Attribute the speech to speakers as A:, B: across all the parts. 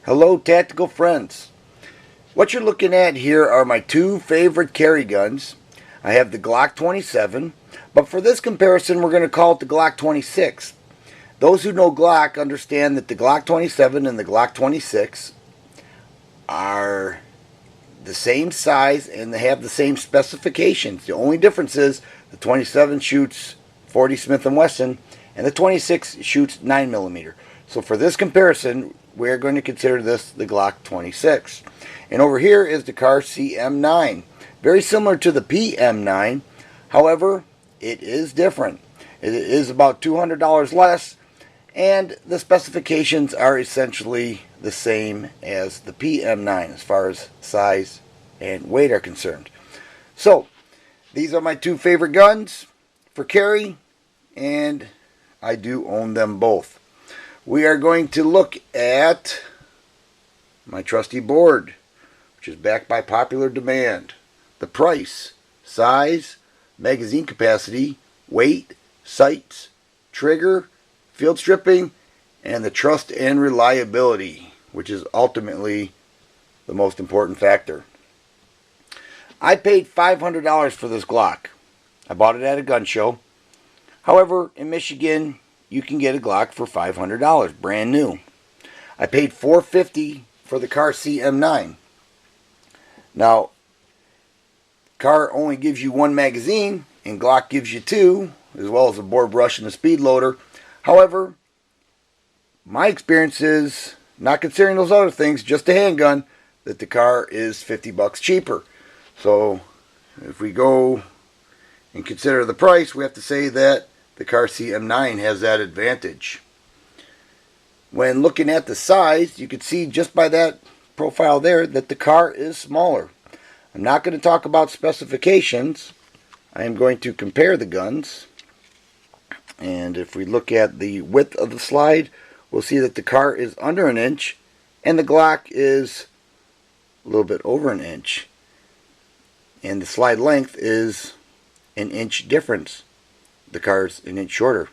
A: Hello, tactical friends. What you're looking at here are my two favorite carry guns. I have the Glock 27, but for this comparison we're going to call it the Glock 26. Those who know Glock understand that the Glock 27 and the Glock 26 are the same size and they have the same specifications. The only difference is the 27 shoots 40 Smith & Wesson and the 26 shoots 9mm. So for this comparison, we're going to consider this the Glock 26. And over here is the Kahr CM9. Very similar to the PM9. However, it is different. It is about $200 less, and the specifications are essentially the same as the PM9 as far as size and weight are concerned. So, these are my two favorite guns for carry, and I do own them both. We are going to look at my trusty board, which is backed by popular demand. The price, size, magazine capacity, weight, sights, trigger, field stripping, and the trust and reliability, which is ultimately the most important factor. I paid $500 for this Glock. I bought it at a gun show. However, in Michigan, you can get a Glock for $500, brand new. I paid $450 for the Kahr CM9. Now, Kahr only gives you one magazine, and Glock gives you two, as well as a bore brush and a speed loader. However, my experience is, not considering those other things, just a handgun, that the Kahr is $50 cheaper. So, if we go and consider the price, we have to say that the Kahr CM9 has that advantage. When looking at the size, you can see just by that profile there that the Kahr is smaller. I'm not going to talk about specifications. I am going to compare the guns. And if we look at the width of the slide, we'll see that the Kahr is under an inch and the Glock is a little bit over an inch. And the slide length is an inch difference. The Kahr's an inch shorter.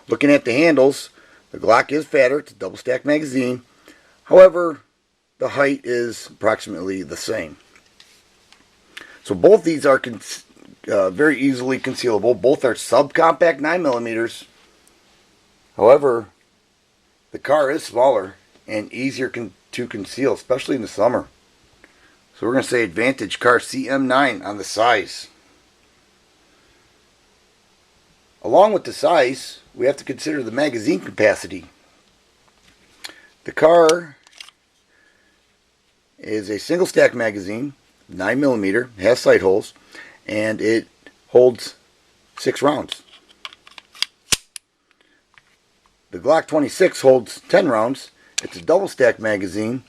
A: Looking at the handles, the Glock is fatter. It's a double stack magazine. However, the height is approximately the same. So both these are very easily concealable. Both are subcompact 9mm. However, the Kahr is smaller and easier to conceal, especially in the summer. So we're going to say advantage Kahr CM9 on the size. Along with the size, we have to consider the magazine capacity. The Kahr is a single stack magazine, 9mm, has sight holes, and it holds 6 rounds. The Glock 26 holds 10 rounds. It's a double stack magazine,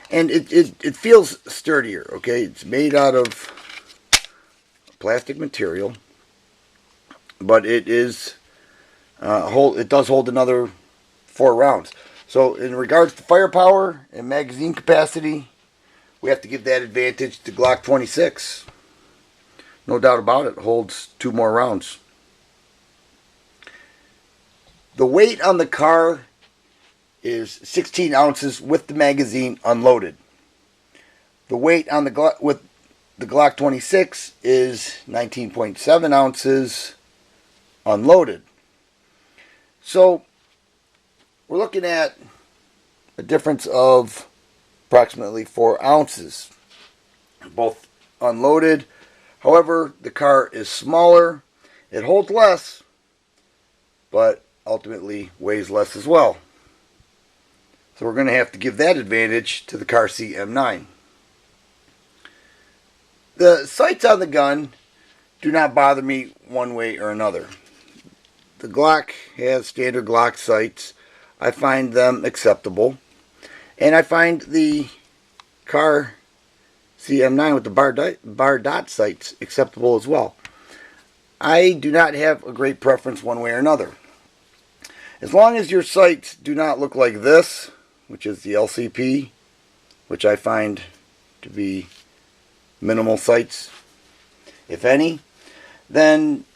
A: and it feels sturdier, okay? It's made out of plastic material, but it is it does hold another 4 rounds. So in regards to firepower and magazine capacity, we have to give that advantage to Glock 26. No doubt about it, holds 2 more rounds. The weight on the Kahr is 16 ounces with the magazine unloaded. The weight on the Glock 26 is 19.7 ounces unloaded. So we're looking at a difference of approximately 4 ounces, both unloaded. However, the Kahr is smaller. It holds less, but ultimately weighs less as well. So we're going to have to give that advantage to the Kahr CM9. The sights on the gun do not bother me one way or another. The Glock has standard Glock sights. I find them acceptable. And I find the Kahr CM9 with the bar dot sights acceptable as well. I do not have a great preference one way or another. As long as your sights do not look like this, which is the LCP, which I find to be minimal sights, if any, then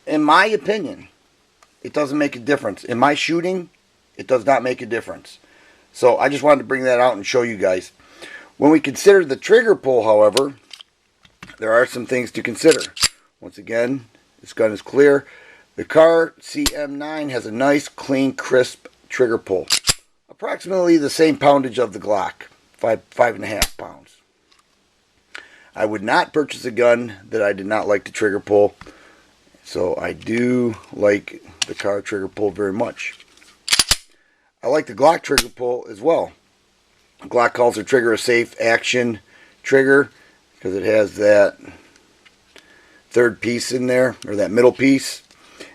A: in my opinion, it doesn't make a difference. In my shooting, it does not make a difference. So I just wanted to bring that out and show you guys. When we consider the trigger pull, however, there are some things to consider. Once again, this gun is clear. The Kahr CM9 has a nice, clean, crisp trigger pull. Approximately the same poundage of the Glock, 5.5 pounds. I would not purchase a gun that I did not like the trigger pull. So I do like the Kahr trigger pull very much. I like the Glock trigger pull as well. Glock calls their trigger a safe action trigger because it has that third piece in there, or that middle piece,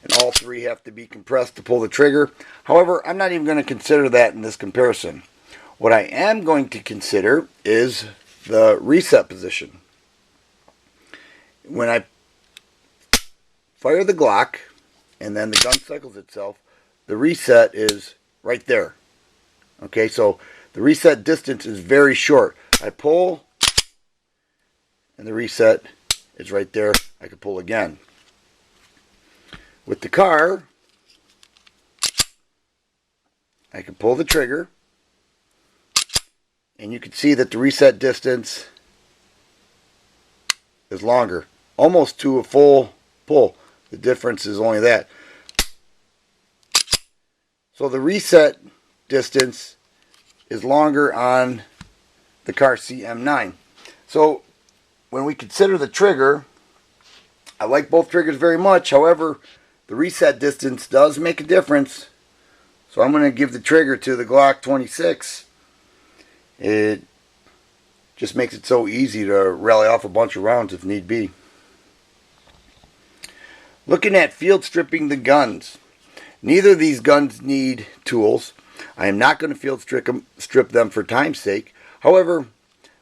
A: and all three have to be compressed to pull the trigger. However, I'm not even going to consider that in this comparison. What I am going to consider is the reset position. When I fire the Glock and then the gun cycles itself, the reset is right there. Okay, so the reset distance is very short. I pull and the reset is right there. I can pull again. With the Kahr, I can pull the trigger and you can see that the reset distance is longer, almost to a full pull. The difference is only that. So the reset distance is longer on the Kahr CM9. So when we consider the trigger, I like both triggers very much. However, the reset distance does make a difference. So I'm going to give the trigger to the Glock 26. It just makes it so easy to rally off a bunch of rounds if need be. Looking at field stripping the guns. Neither of these guns need tools. I am not going to field strip them for time's sake. However,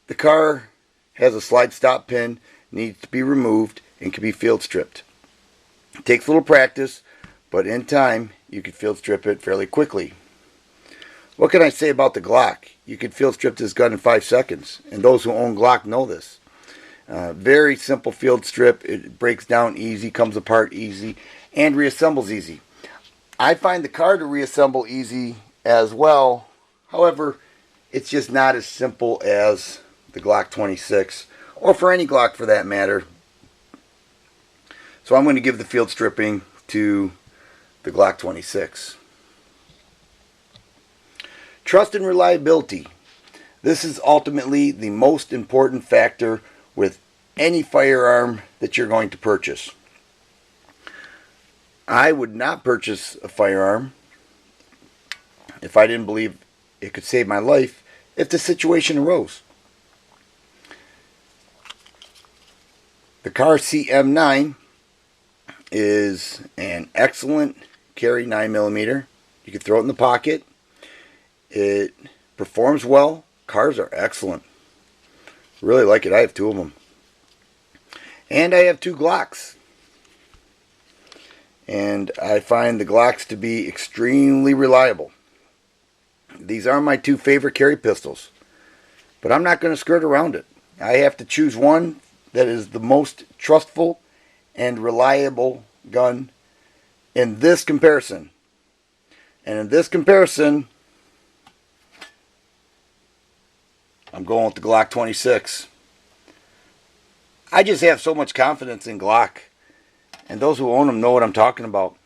A: the Kahr has a slide stop pin, needs to be removed, and can be field stripped. It takes a little practice, but in time you can field strip it fairly quickly. What can I say about the Glock? You can field strip this gun in 5 seconds, and those who own Glock know this. Very simple field strip. It breaks down easy, comes apart easy, and reassembles easy. I find the Kahr to reassemble easy as well. However, it's just not as simple as the Glock 26, or for any Glock for that matter. So I'm going to give the field stripping to the Glock 26. Trust and reliability. This is ultimately the most important factor with any firearm that you're going to purchase. I would not purchase a firearm if I didn't believe it could save my life if the situation arose. The Kahr CM9 is an excellent carry 9mm. You can throw it in the pocket. It performs well. Kahrs are excellent. Really like it. I have 2 of them. And I have 2 Glocks. And I find the Glocks to be extremely reliable. These are my 2 favorite carry pistols. But I'm not going to skirt around it. I have to choose one that is the most trustful and reliable gun in this comparison. And in this comparison, I'm going with the Glock 26. I just have so much confidence in Glock. And those who own them know what I'm talking about.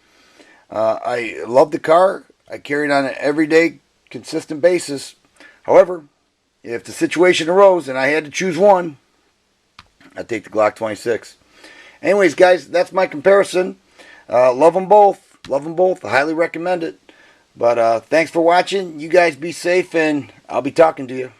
A: I love the Kahr. I carry it on an everyday, consistent basis. However, if the situation arose and I had to choose one, I'd take the Glock 26. Anyways, guys, that's my comparison. Love them both. Love them both. I highly recommend it. But thanks for watching. You guys be safe, and I'll be talking to you.